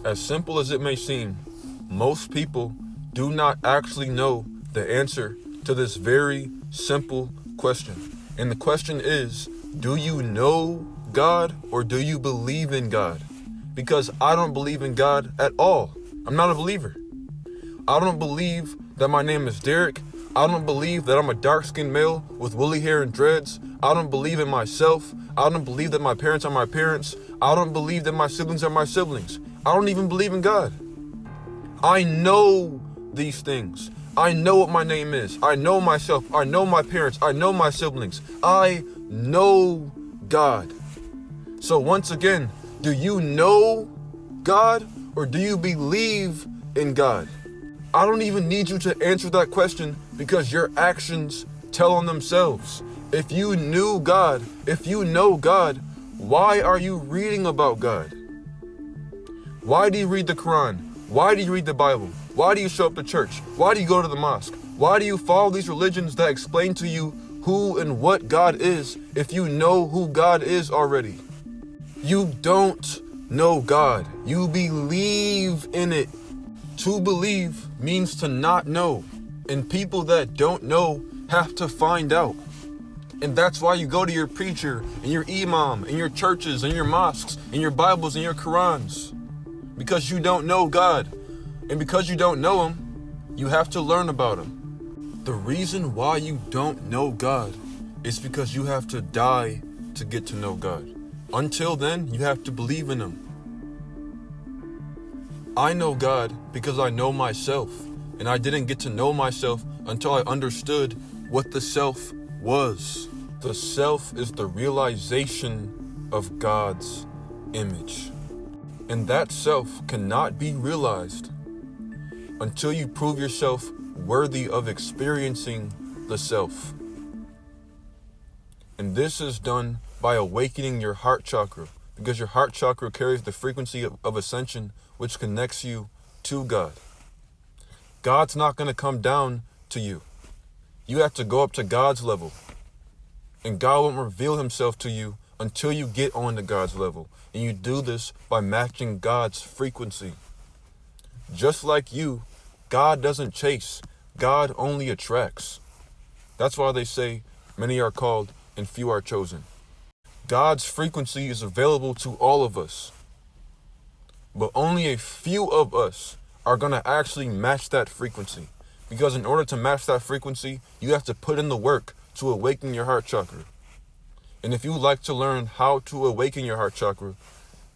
As simple as it may seem, most people do not actually know the answer to this very simple question. And the question is, do you know God or do you believe in God? Because I don't believe in God at all. I'm not a believer. I don't believe that my name is Derek. I don't believe that I'm a dark-skinned male with woolly hair and dreads. I don't believe in myself. I don't believe that my parents are my parents. I don't believe that my siblings are my siblings. I don't even believe in God. I know these things. I know what my name is. I know myself. I know my parents. I know my siblings. I know God. So once again, do you know God or do you believe in God? I don't even need you to answer that question because your actions tell on themselves. If you knew God, if you know God, why are you reading about God? Why do you read the Quran? Why do you read the Bible? Why do you show up to church? Why do you go to the mosque? Why do you follow these religions that explain to you who and what God is if you know who God is already? You don't know God. You believe in it. To believe means to not know. And people that don't know have to find out. And that's why you go to your preacher and your imam and your churches and your mosques and your Bibles and your Qurans. Because you don't know God. And because you don't know Him, you have to learn about Him. The reason why you don't know God is because you have to die to get to know God. Until then, you have to believe in Him. I know God because I know myself. And I didn't get to know myself until I understood what the self was. The self is the realization of God's image. And that self cannot be realized until you prove yourself worthy of experiencing the self. And this is done by awakening your heart chakra, because your heart chakra carries the frequency of ascension, which connects you to God. God's not going to come down to you. You have to go up to God's level. And God won't reveal Himself to you until you get on to God's level. And you do this by matching God's frequency. Just like you, God doesn't chase. God only attracts. That's why they say many are called and few are chosen. God's frequency is available to all of us. But only a few of us are going to actually match that frequency. Because in order to match that frequency, you have to put in the work to awaken your heart chakra. And if you would like to learn how to awaken your heart chakra,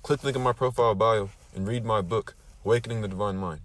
click the link in my profile bio and read my book, Awakening the Divine Mind.